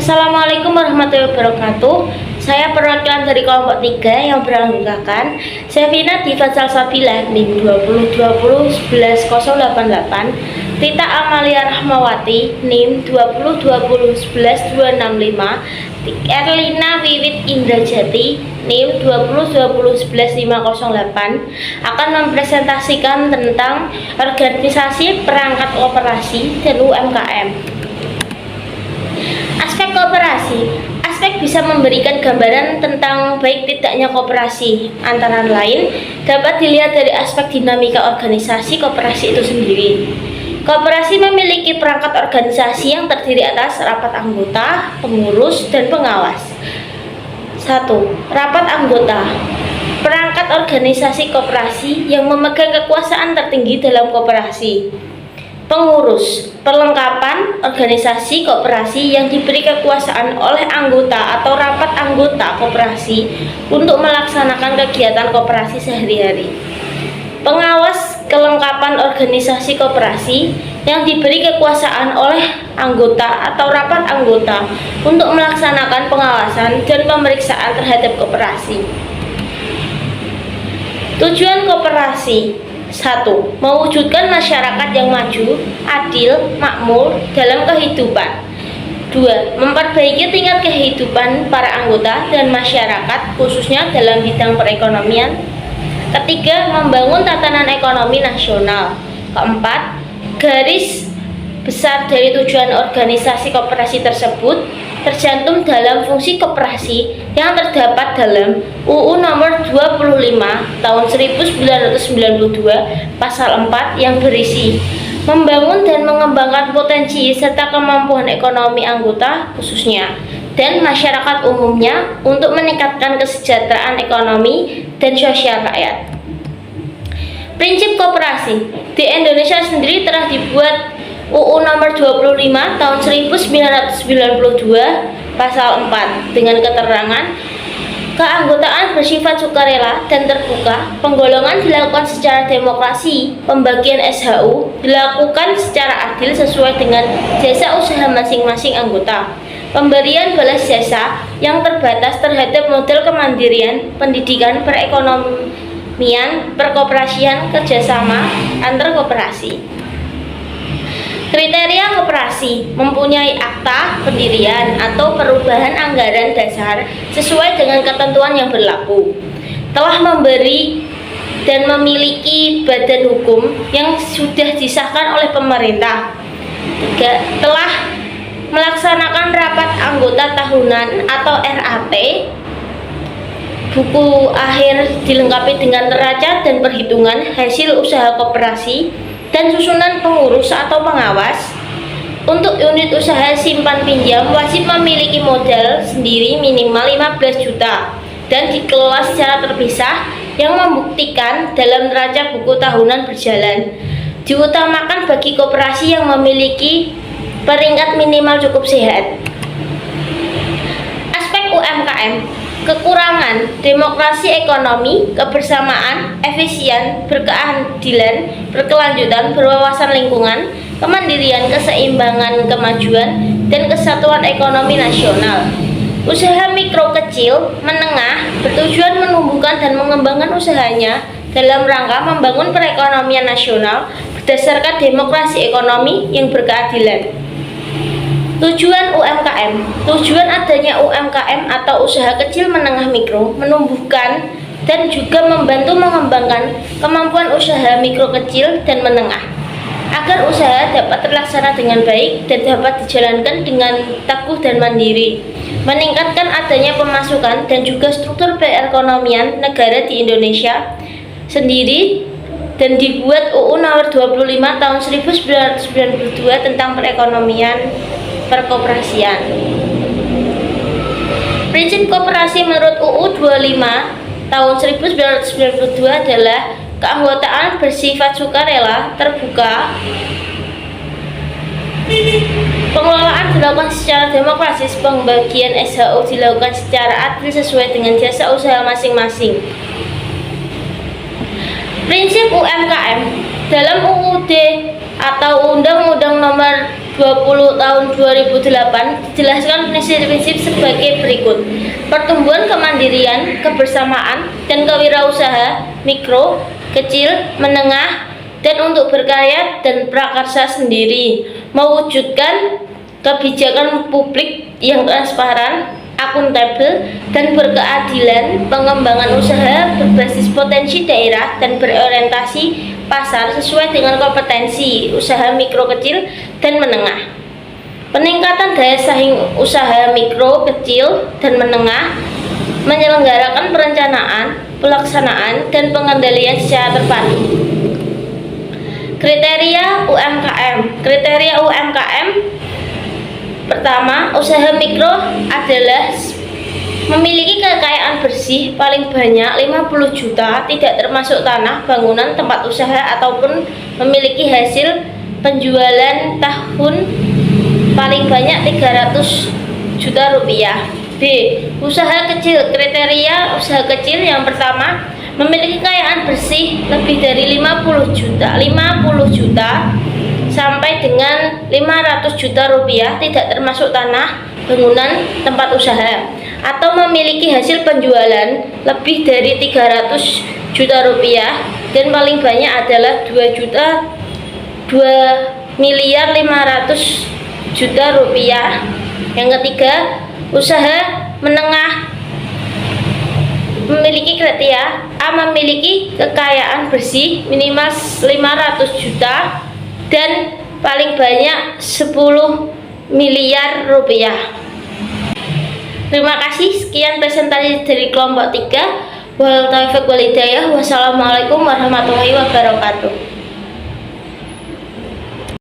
Assalamualaikum warahmatullahi wabarakatuh. Saya perwakilan dari kelompok 3 yang beranggotakan Sevina Diva Salsabila NIM 2020111088, Tita Amalia Rahmawati NIM 2020111265, Erlina Wiwit Indrajati NIM 2020111508 akan mempresentasikan tentang organisasi perangkat operasi dan UMKM. Aspek koperasi. Aspek bisa memberikan gambaran tentang baik tidaknya koperasi. Antara lain, dapat dilihat dari aspek dinamika organisasi koperasi itu sendiri. Koperasi memiliki perangkat organisasi yang terdiri atas rapat anggota, pengurus, dan pengawas. 1. Rapat anggota. Perangkat organisasi koperasi yang memegang kekuasaan tertinggi dalam koperasi. Pengurus, perlengkapan organisasi koperasi yang diberi kekuasaan oleh anggota atau rapat anggota koperasi untuk melaksanakan kegiatan koperasi sehari-hari. Pengawas, kelengkapan organisasi koperasi yang diberi kekuasaan oleh anggota atau rapat anggota untuk melaksanakan pengawasan dan pemeriksaan terhadap koperasi. Tujuan koperasi: 1. Mewujudkan masyarakat yang maju, adil, makmur dalam kehidupan. 2. Memperbaiki tingkat kehidupan para anggota dan masyarakat khususnya dalam bidang perekonomian. 3. Membangun tatanan ekonomi nasional. 4. Garis besar dari tujuan organisasi koperasi tersebut tercantum dalam fungsi koperasi yang terdapat dalam UU Nomor 25 Tahun 1992 Pasal 4 yang berisi membangun dan mengembangkan potensi serta kemampuan ekonomi anggota khususnya dan masyarakat umumnya untuk meningkatkan kesejahteraan ekonomi dan sosial rakyat. Prinsip koperasi di Indonesia sendiri telah dibuat UU Nomor 25 Tahun 1992 Pasal 4 dengan keterangan keanggotaan bersifat sukarela dan terbuka, penggolongan dilakukan secara demokrasi, pembagian SHU dilakukan secara adil sesuai dengan jasa usaha masing-masing anggota, pemberian balas jasa yang terbatas terhadap model kemandirian, pendidikan, perekonomian, perkoperasian, kerjasama antar koperasi. Kriteria koperasi: mempunyai akta pendirian atau perubahan anggaran dasar sesuai dengan ketentuan yang berlaku, telah memberi dan memiliki badan hukum yang sudah disahkan oleh pemerintah. 3. Telah melaksanakan rapat anggota tahunan atau RAT, buku akhir dilengkapi dengan neraca dan perhitungan hasil usaha koperasi dan susunan pengurus atau pengawas. Untuk unit usaha simpan pinjam wajib memiliki modal sendiri minimal 15 juta dan dikelola secara terpisah yang membuktikan dalam neraca buku tahunan berjalan. Diutamakan bagi koperasi yang memiliki peringkat minimal cukup sehat. Aspek UMKM. Kekurangan: demokrasi ekonomi, kebersamaan, efisien, berkeadilan, berkelanjutan, berwawasan lingkungan, kemandirian, keseimbangan, kemajuan, dan kesatuan ekonomi nasional. Usaha mikro kecil, menengah bertujuan menumbuhkan dan mengembangkan usahanya dalam rangka membangun perekonomian nasional berdasarkan demokrasi ekonomi yang berkeadilan. Tujuan UMKM. Tujuan adanya UMKM atau usaha kecil menengah mikro menumbuhkan dan juga membantu mengembangkan kemampuan usaha mikro kecil dan menengah agar usaha dapat terlaksana dengan baik dan dapat dijalankan dengan tangguh dan mandiri, meningkatkan adanya pemasukan dan juga struktur perekonomian negara di Indonesia sendiri, dan dibuat UU Nomor 25 Tahun 1992 tentang perekonomian perkoperasian. Prinsip koperasi menurut UU 25 Tahun 1992 adalah keanggotaan bersifat sukarela, terbuka, pengelolaan dilakukan secara demokratis, pembagian SHU dilakukan secara adil sesuai dengan jasa usaha masing-masing. Prinsip UMKM dalam UUD atau Undang-Undang Nomor 20 tahun 2008 dijelaskan prinsip-prinsip sebagai berikut. Pertumbuhan kemandirian, kebersamaan, dan kewirausaha mikro, kecil, menengah, dan untuk berkarya dan prakarsa sendiri, mewujudkan kebijakan publik yang transparan, akuntabel, dan berkeadilan, pengembangan usaha berbasis potensi daerah dan berorientasi pasar sesuai dengan kompetensi usaha mikro, kecil, dan menengah. Peningkatan daya saing usaha mikro, kecil, dan menengah, menyelenggarakan perencanaan, pelaksanaan, dan pengendalian secara terpadu. Kriteria UMKM. Kriteria UMKM pertama, usaha mikro adalah memiliki kekayaan bersih paling banyak 50 juta, tidak termasuk tanah, bangunan, tempat usaha, ataupun memiliki hasil penjualan tahun paling banyak 300 juta rupiah. B. Usaha kecil. Kriteria usaha kecil yang pertama, memiliki kekayaan bersih lebih dari 50 juta sampai dengan 500 juta rupiah, tidak termasuk tanah, bangunan, tempat usaha, atau memiliki hasil penjualan lebih dari 300 juta rupiah dan paling banyak adalah 2.500.000.000 juta rupiah. Yang ketiga, usaha menengah memiliki kriteria A, memiliki kekayaan bersih minimal 500 juta dan paling banyak 10 miliar rupiah. Terima kasih, sekian presentasi dari kelompok 3. Wassalamualaikum warahmatullahi wabarakatuh.